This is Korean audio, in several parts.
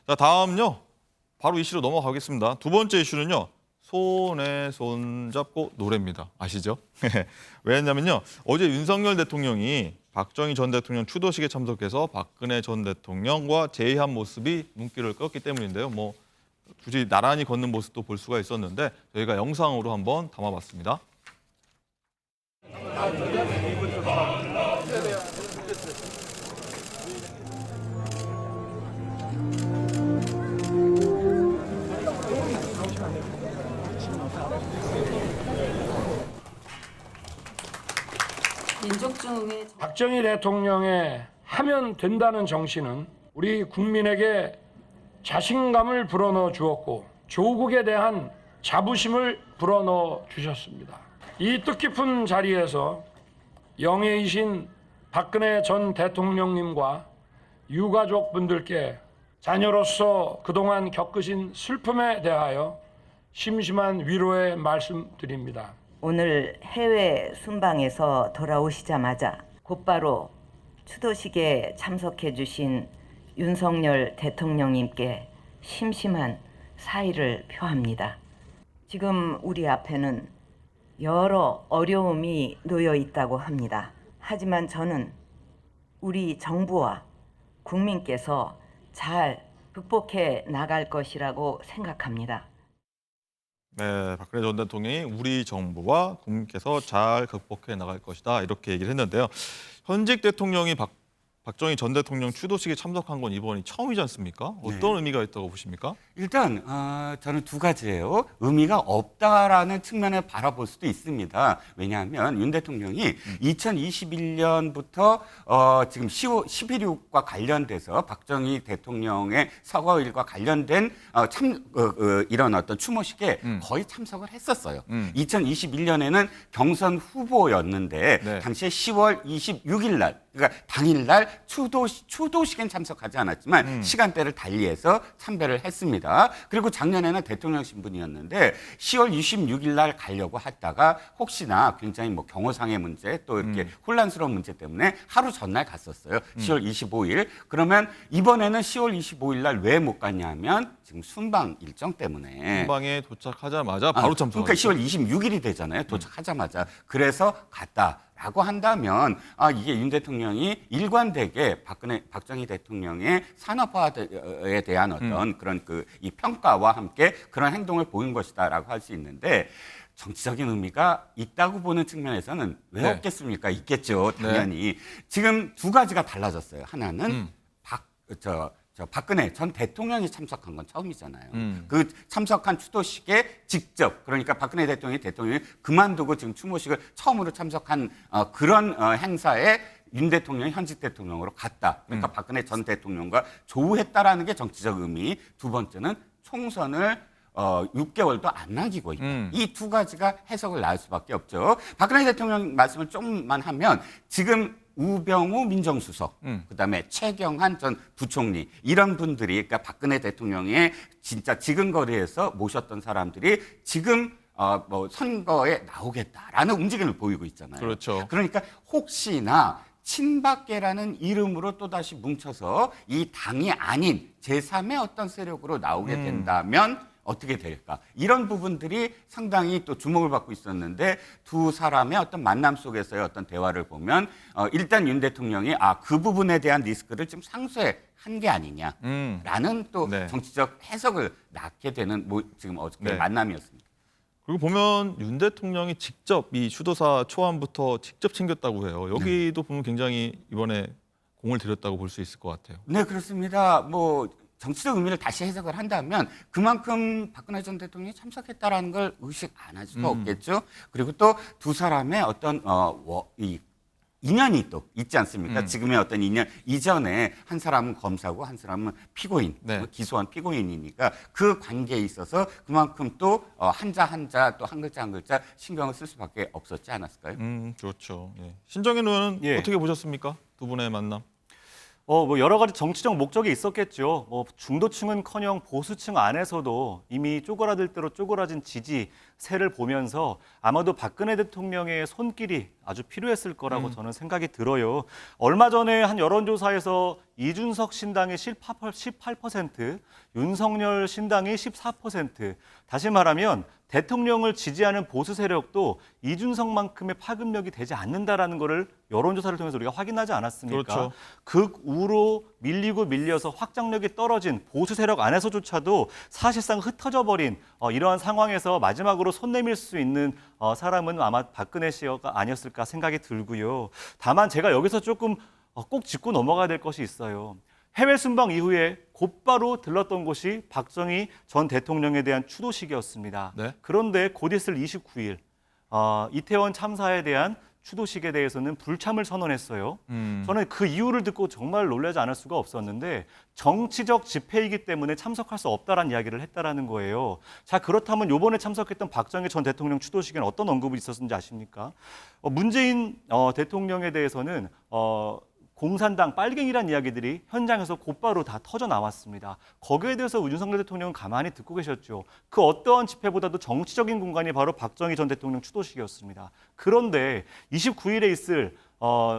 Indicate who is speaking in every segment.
Speaker 1: 자, 다음요. 바로 이슈로 넘어가겠습니다. 두 번째 이슈는요. 손에 손 잡고 노래입니다. 아시죠? 왜냐면요. 어제 윤석열 대통령이 박정희 전 대통령 추도식에 참석해서 박근혜 전 대통령과 제의한 모습이 눈길을 끌었기 때문인데요. 뭐 굳이 나란히 걷는 모습도 볼 수가 있었는데 저희가 영상으로 한번 담아봤습니다.
Speaker 2: 민족중흥회
Speaker 3: 박정희 대통령의 하면 된다는 정신은 우리 국민에게 자신감을 불어넣어 주었고 조국에 대한 자부심을 불어넣어 주셨습니다. 이 뜻깊은 자리에서 영예이신 박근혜 전 대통령님과 유가족분들께 자녀로서 그동안 겪으신 슬픔에 대하여 심심한 위로의 말씀드립니다.
Speaker 4: 오늘 해외 순방에서 돌아오시자마자 곧바로 추도식에 참석해 주신 윤석열 대통령님께 심심한 사의를 표합니다. 지금 우리 앞에는 여러 어려움이 놓여 있다고 합니다. 하지만 저는 우리 정부와 국민께서 잘 극복해 나갈 것이라고 생각합니다.
Speaker 1: 네, 박근혜 전 대통령이 우리 정부와 국민께서 잘 극복해 나갈 것이다 이렇게 얘기를 했는데요. 현직 대통령이 박정희 전 대통령 추도식에 참석한 건 이번이 처음이지 않습니까? 어떤 의미가 있다고 보십니까?
Speaker 5: 일단 저는 두 가지예요. 의미가 없다라는 측면을 바라볼 수도 있습니다. 왜냐하면 윤 대통령이 2021년부터 지금 11.6과 관련돼서 박정희 대통령의 서거일과 관련된 이런 어떤 추모식에 거의 참석을 했었어요. 2021년에는 경선 후보였는데
Speaker 1: 네.
Speaker 5: 당시에 10월 26일 날, 그러니까 당일날 추도식엔 참석하지 않았지만 시간대를 달리해서 참배를 했습니다. 그리고 작년에는 대통령 신분이었는데 10월 26일 날 가려고 하다가 혹시나 굉장히 뭐 경호상의 문제 또 이렇게 혼란스러운 문제 때문에 하루 전날 갔었어요. 10월 25일. 그러면 이번에는 10월 25일 날 왜 못 갔냐면 지금 순방 일정 때문에.
Speaker 1: 순방에 도착하자마자 바로 참석하셨죠.
Speaker 5: 그러니까 10월 26일이 되잖아요. 도착하자마자. 그래서 갔다라고 한다면 이게 윤 대통령이 일관되게 박정희 대통령의 산업화에 대한 어떤 그런 이 평가와 함께 그런 행동을 보인 것이다라고 할 수 있는데 정치적인 의미가 있다고 보는 측면에서는 왜
Speaker 1: 네.
Speaker 5: 없겠습니까? 있겠죠, 당연히. 지금 두 가지가 달라졌어요. 하나는 박근혜 전 대통령이 참석한 건 처음이잖아요. 그 참석한 추도식에 직접, 그러니까 박근혜 대통령이 그만두고 지금 추모식을 처음으로 참석한 그런 행사에 윤 대통령이 현직 대통령으로 갔다. 그러니까 박근혜 전 대통령과 조우했다라는 게 정치적 의미. 두 번째는 총선을 6개월도 안 남기고 있다. 이 두 가지가 해석을 낳을 수밖에 없죠. 박근혜 대통령 말씀을 조금만 하면 지금 우병우 민정수석, 그다음에 최경환 전 부총리 이런 분들이 그러니까 박근혜 대통령의 진짜 지근거리에서 모셨던 사람들이 지금 뭐 선거에 나오겠다라는 움직임을 보이고 있잖아요.
Speaker 1: 그렇죠.
Speaker 5: 그러니까 혹시나 친박계라는 이름으로 또다시 뭉쳐서 이 당이 아닌 제3의 어떤 세력으로 나오게 된다면 어떻게 될까? 이런 부분들이 상당히 또 주목을 받고 있었는데 두 사람의 어떤 만남 속에서의 어떤 대화를 보면 일단 윤 대통령이 그 부분에 대한 리스크를 좀 상쇄한 게 아니냐라는 또
Speaker 1: 네.
Speaker 5: 정치적 해석을 낳게 되는 지금 어저께
Speaker 1: 네.
Speaker 5: 만남이었습니다.
Speaker 1: 그리고 보면 윤 대통령이 직접 이 추도사 초안부터 직접 챙겼다고 해요. 여기도 보면 굉장히 이번에 공을 들였다고 볼 수 있을 것 같아요.
Speaker 5: 네, 그렇습니다. 뭐 정치적 의미를 다시 해석을 한다면 그만큼 박근혜 전 대통령이 참석했다라는 걸 의식 안 할 수가 없겠죠. 그리고 또 두 사람의 어떤 이 인연이 또 있지 않습니까? 지금의 어떤 인연 이전에 한 사람은 검사고 한 사람은 피고인,
Speaker 1: 네.
Speaker 5: 기소한 피고인이니까 그 관계에 있어서 그만큼 또 한자 또 한 글자 한 글자 신경을 쓸 수밖에 없었지 않았을까요?
Speaker 1: 그렇죠. 예. 신정현 의원은
Speaker 6: 예.
Speaker 1: 어떻게 보셨습니까? 두 분의 만남.
Speaker 6: 뭐 여러 가지 정치적 목적이 있었겠죠. 뭐 중도층은커녕 보수층 안에서도 이미 쪼그라들 대로 쪼그라진 지지, 새를 보면서 아마도 박근혜 대통령의 손길이 아주 필요했을 거라고 저는 생각이 들어요. 얼마 전에 한 여론조사에서 이준석 신당이 18%, 윤석열 신당이 14%. 다시 말하면 대통령을 지지하는 보수 세력도 이준석만큼의 파급력이 되지 않는다라는 것을 여론조사를 통해서 우리가 확인하지 않았습니까?
Speaker 1: 그렇죠.
Speaker 6: 극우로 밀리고 밀려서 확장력이 떨어진 보수 세력 안에서조차도 사실상 흩어져 버린 이러한 상황에서 마지막으로 손 내밀 수 있는 사람은 아마 박근혜 씨가 아니었을까 생각이 들고요. 다만 제가 여기서 조금 꼭 짚고 넘어가야 될 것이 있어요. 해외 순방 이후에 곧바로 들렀던 곳이 박정희 전 대통령에 대한 추도식이었습니다.
Speaker 1: 네.
Speaker 6: 그런데 곧 있을 29일 이태원 참사에 대한 추도식에 대해서는 불참을 선언했어요. 저는 그 이유를 듣고 정말 놀라지 않을 수가 없었는데 정치적 집회이기 때문에 참석할 수 없다라는 이야기를 했다라는 거예요. 자, 그렇다면 이번에 참석했던 박정희 전 대통령 추도식에는 어떤 언급이 있었는지 아십니까? 문재인 대통령에 대해서는 공산당 빨갱이란 이야기들이 현장에서 곧바로 다 터져 나왔습니다. 거기에 대해서 윤석열 대통령은 가만히 듣고 계셨죠. 그 어떠한 집회보다도 정치적인 공간이 바로 박정희 전 대통령 추도식이었습니다. 그런데 29일에 있을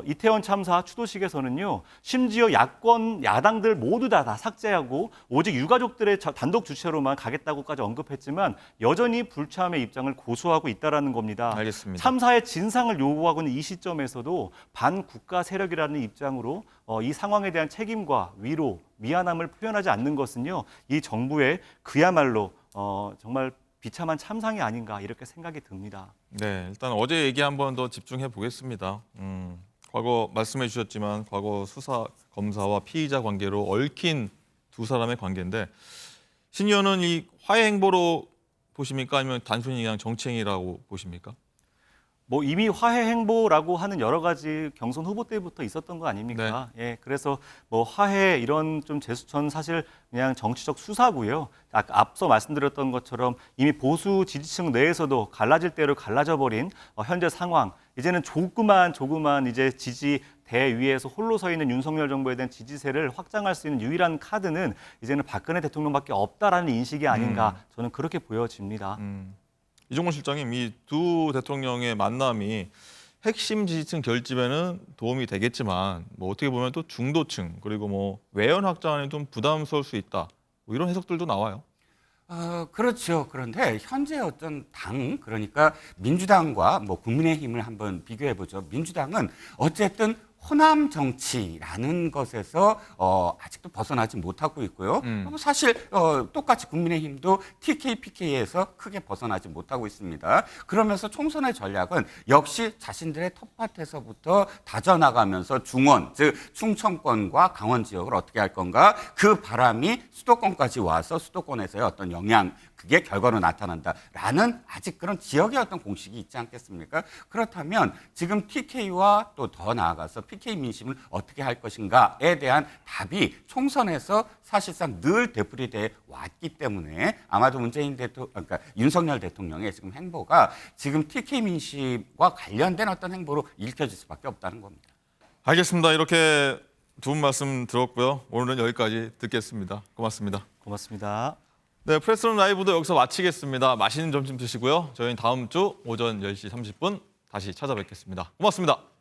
Speaker 6: 이태원 참사 추도식에서는요, 심지어 야권 야당들 모두 다 삭제하고 오직 유가족들의 단독 주최로만 가겠다고까지 언급했지만 여전히 불참의 입장을 고수하고 있다라는 겁니다.
Speaker 1: 알겠습니다.
Speaker 6: 참사의 진상을 요구하고 있는 이 시점에서도 반국가 세력이라는 입장으로 이 상황에 대한 책임과 위로, 미안함을 표현하지 않는 것은요, 이 정부의 그야말로 정말 비참한 참상이 아닌가 이렇게 생각이 듭니다.
Speaker 1: 네, 일단 어제 얘기 한번 더 집중해 보겠습니다. 과거 말씀해 주셨지만 과거 수사 검사와 피의자 관계로 얽힌 두 사람의 관계인데 신 의원은 이 화해 행보로 보십니까? 아니면 단순히 그냥 정치행위라고 보십니까?
Speaker 6: 뭐 이미 화해 행보라고 하는 여러 가지 경선 후보 때부터 있었던 거 아닙니까? 예, 그래서 뭐 화해 이런 좀 제스처는 사실 그냥 정치적 수사고요. 아까 앞서 말씀드렸던 것처럼 이미 보수 지지층 내에서도 갈라질 대로 갈라져 버린 현재 상황. 이제는 조그만 이제 지지 대위에서 홀로 서 있는 윤석열 정부에 대한 지지세를 확장할 수 있는 유일한 카드는 이제는 박근혜 대통령밖에 없다라는 인식이 아닌가 저는 그렇게 보여집니다.
Speaker 1: 이종건 실장님, 이 두 대통령의 만남이 핵심 지지층 결집에는 도움이 되겠지만 뭐 어떻게 보면 또 중도층 그리고 뭐 외연 확장에 좀 부담스러울 수 있다. 뭐 이런 해석들도 나와요.
Speaker 5: 그렇죠. 그런데 현재 어떤 당, 그러니까 민주당과 뭐 국민의힘을 한번 비교해 보죠. 민주당은 어쨌든 호남 정치라는 것에서 아직도 벗어나지 못하고 있고요. 사실 똑같이 국민의힘도 TK, PK에서 크게 벗어나지 못하고 있습니다. 그러면서 총선의 전략은 역시 자신들의 텃밭에서부터 다져나가면서 중원, 즉 충청권과 강원 지역을 어떻게 할 건가, 그 바람이 수도권까지 와서 수도권에서의 어떤 영향, 그게 결과로 나타난다라는 아직 그런 지역의 어떤 공식이 있지 않겠습니까? 그렇다면 지금 TK와 또 더 나아가서 PK 민심을 어떻게 할 것인가에 대한 답이 총선에서 사실상 늘 되풀이돼 왔기 때문에 아마도 그러니까 윤석열 대통령의 지금 행보가 지금 TK 민심과 관련된 어떤 행보로 읽혀질 수밖에 없다는 겁니다.
Speaker 1: 알겠습니다. 이렇게 두 분 말씀 들었고요. 오늘은 여기까지 듣겠습니다. 고맙습니다.
Speaker 6: 고맙습니다.
Speaker 1: 네, 프레스룸 라이브도 여기서 마치겠습니다. 맛있는 점심 드시고요. 저희는 다음 주 오전 10시 30분 다시 찾아뵙겠습니다. 고맙습니다.